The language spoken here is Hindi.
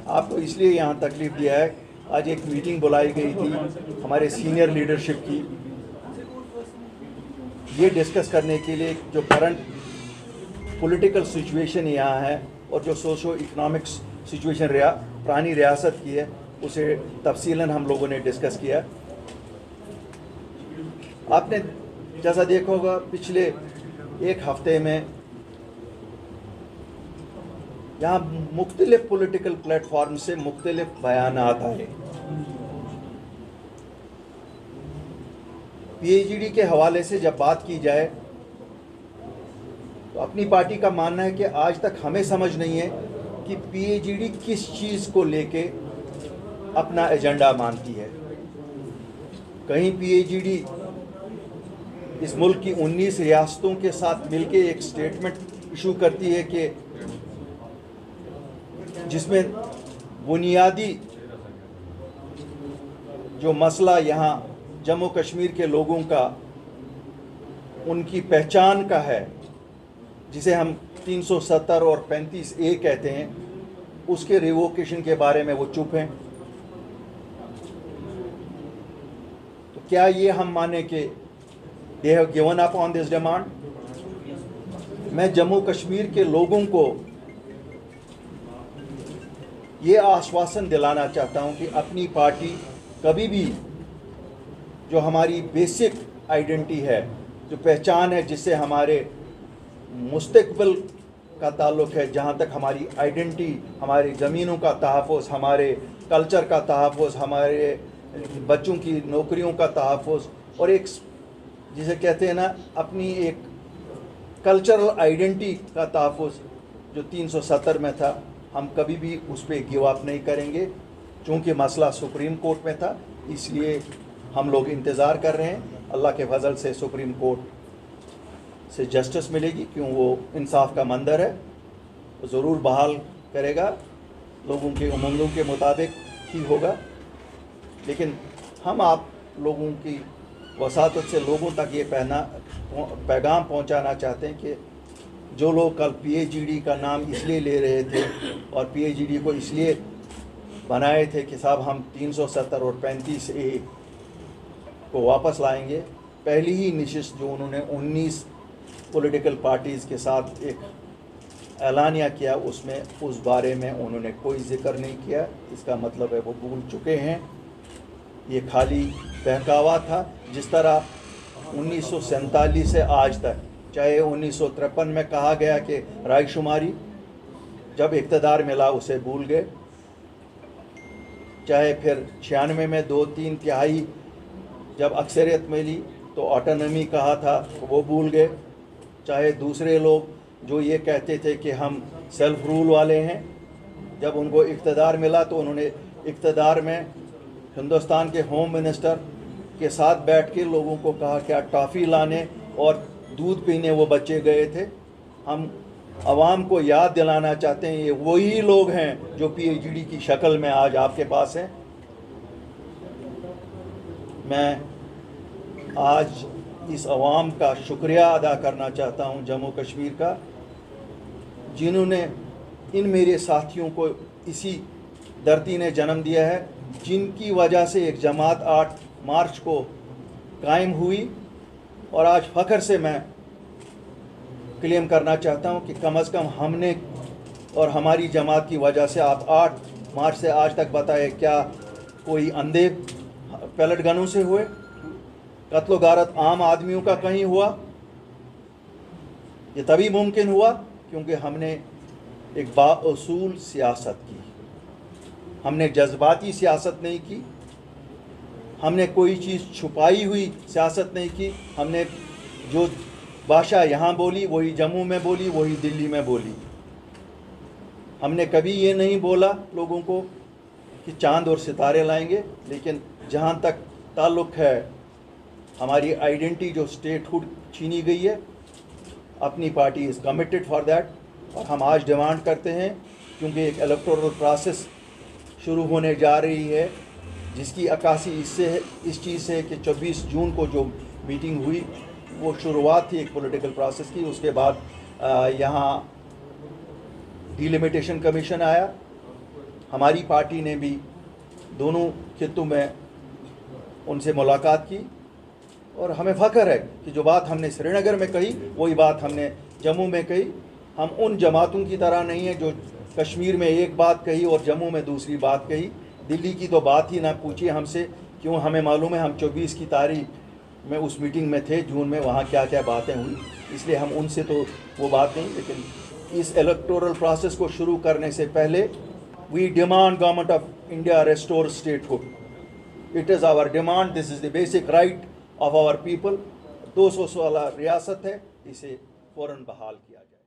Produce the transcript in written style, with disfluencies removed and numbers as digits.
आपको इसलिए यहाँ तकलीफ दिया है। आज एक मीटिंग बुलाई गई थी हमारे सीनियर लीडरशिप की, ये डिस्कस करने के लिए जो करंट पॉलिटिकल सिचुएशन यहाँ है और जो सोशो इकोनॉमिक्स सिचुएशन पुरानी रियासत की है, उसे तफसीलन हम लोगों ने डिस्कस किया। आपने जैसा देखा होगा पिछले एक हफ्ते में यहाँ मुख्तलिफ पॉलिटिकल प्लेटफॉर्म से मुख्तलिफ बयानात आए। पीएचडी के हवाले से जब बात की जाए तो अपनी पार्टी का मानना है कि आज तक हमें समझ नहीं है कि पीएचडी किस चीज़ को लेके अपना एजेंडा मानती है। कहीं पीएचडी इस मुल्क की 19 रियासतों के साथ मिलके एक स्टेटमेंट इशू करती है कि जिसमें बुनियादी जो मसला यहाँ जम्मू कश्मीर के लोगों का उनकी पहचान का है, जिसे हम 370 और 35A कहते हैं, उसके रिवोकेशन के बारे में वो चुप हैं। तो क्या ये हम माने कि they have given up on this demand? मैं जम्मू कश्मीर के लोगों को ये आश्वासन दिलाना चाहता हूँ कि अपनी पार्टी कभी भी जो हमारी बेसिक आइडेंटिटी है, जो पहचान है, जिससे हमारे मुस्तकबिल का ताल्लुक़ है, जहाँ तक हमारी आइडेंटिटी, हमारी ज़मीनों का तहफ़्फ़ुज़, हमारे कल्चर का तहफ़्फ़ुज़, हमारे बच्चों की नौकरियों का तहफ़्फ़ुज़ और एक जिसे कहते हैं ना अपनी एक कल्चरल आइडेंटिटी का तहफ़्फ़ुज़ जो 370 में था, हम कभी भी उस पर गिव अप नहीं करेंगे। चूँकि मसला सुप्रीम कोर्ट में था, इसलिए हम लोग इंतज़ार कर रहे हैं। अल्लाह के फजल से सुप्रीम कोर्ट से जस्टिस मिलेगी, क्यों वो इंसाफ का मंदिर है, वो ज़रूर बहाल करेगा, लोगों के उम्मीदों के मुताबिक ही होगा। लेकिन हम आप लोगों की वसातत से लोगों तक ये पैगाम पहुंचाना चाहते हैं कि जो लोग कल पीएचडी का नाम इसलिए ले रहे थे और पीएचडी को इसलिए बनाए थे कि साहब हम 370 और 35A को वापस लाएंगे, पहली ही नशिस्त जो उन्होंने 19 पॉलिटिकल पार्टीज़ के साथ एक ऐलानिया किया, उसमें उस बारे में उन्होंने कोई जिक्र नहीं किया। इसका मतलब है वो भूल चुके हैं। ये खाली बहकावा था। जिस तरह 1947 से आज तक, चाहे 1953 में कहा गया कि रायशुमारी जब इक़्तिदार मिला उसे भूल गए, चाहे फिर 96 में 2/3 तिहाई जब अक्सरियत मिली तो ऑटोनॉमी कहा था वो भूल गए, चाहे दूसरे लोग जो ये कहते थे कि हम सेल्फ रूल वाले हैं, जब उनको इक़्तिदार मिला तो उन्होंने इक़्तिदार में हिंदुस्तान के होम मिनिस्टर के साथ बैठ के लोगों को कहा क्या टॉफ़ी लाने और दूध पीने वो बच्चे गए थे। हम आवाम को याद दिलाना चाहते हैं ये वही लोग हैं जो पीएचडी की शक्ल में आज आपके पास हैं। मैं आज इस आवाम का शुक्रिया अदा करना चाहता हूं, जम्मू कश्मीर का, जिन्होंने इन मेरे साथियों को इसी धरती ने जन्म दिया है, जिनकी वजह से एक जमात 8 मार्च को कायम हुई। और आज फ़ख्र से मैं क्लेम करना चाहता हूं कि कम से कम हमने और हमारी जमात की वजह से आप 8 मार्च से आज तक बताए क्या कोई अंधे पैलेट गनों से हुए, कत्ल गारत आम आदमियों का कहीं हुआ? ये तभी मुमकिन हुआ क्योंकि हमने एक बाउसूल सियासत की, हमने जज्बाती सियासत नहीं की, हमने कोई चीज़ छुपाई हुई सियासत नहीं की। हमने जो भाषा यहाँ बोली वही जम्मू में बोली, वही दिल्ली में बोली। हमने कभी ये नहीं बोला लोगों को कि चांद और सितारे लाएंगे, लेकिन जहाँ तक ताल्लुक़ है हमारी आइडेंटिटी जो स्टेटहुड छीनी गई है, अपनी party is committed for that. और हम आज डिमांड करते हैं, क्योंकि एक इलेक्टोरल प्रोसेस शुरू होने जा रही है, जिसकी अक्कासी इस चीज़ से कि 24 जून को जो मीटिंग हुई वो शुरुआत थी एक पॉलिटिकल प्रोसेस की। उसके बाद यहाँ डिलिमिटेशन कमीशन आया हमारी पार्टी ने भी दोनों खित्तों में उनसे मुलाकात की और हमें फ़ख्र है कि जो बात हमने श्रीनगर में कही वही बात हमने जम्मू में कही। हम उन जमातों की तरह नहीं है जो कश्मीर में एक बात कही और जम्मू में दूसरी बात कही। दिल्ली की तो बात ही ना पूछिए हमसे, क्यों, हमें मालूम है, हम 24 की तारीख में उस मीटिंग में थे जून में, वहाँ क्या क्या बातें हुई, इसलिए हम उनसे तो वो बात नहीं। लेकिन इस इलेक्टोरल प्रोसेस को शुरू करने से पहले we demand government of India restore statehood. It is our demand, this is the basic right of our people. 216 रियासत है, इसे फ़ौरन बहाल किया जाए।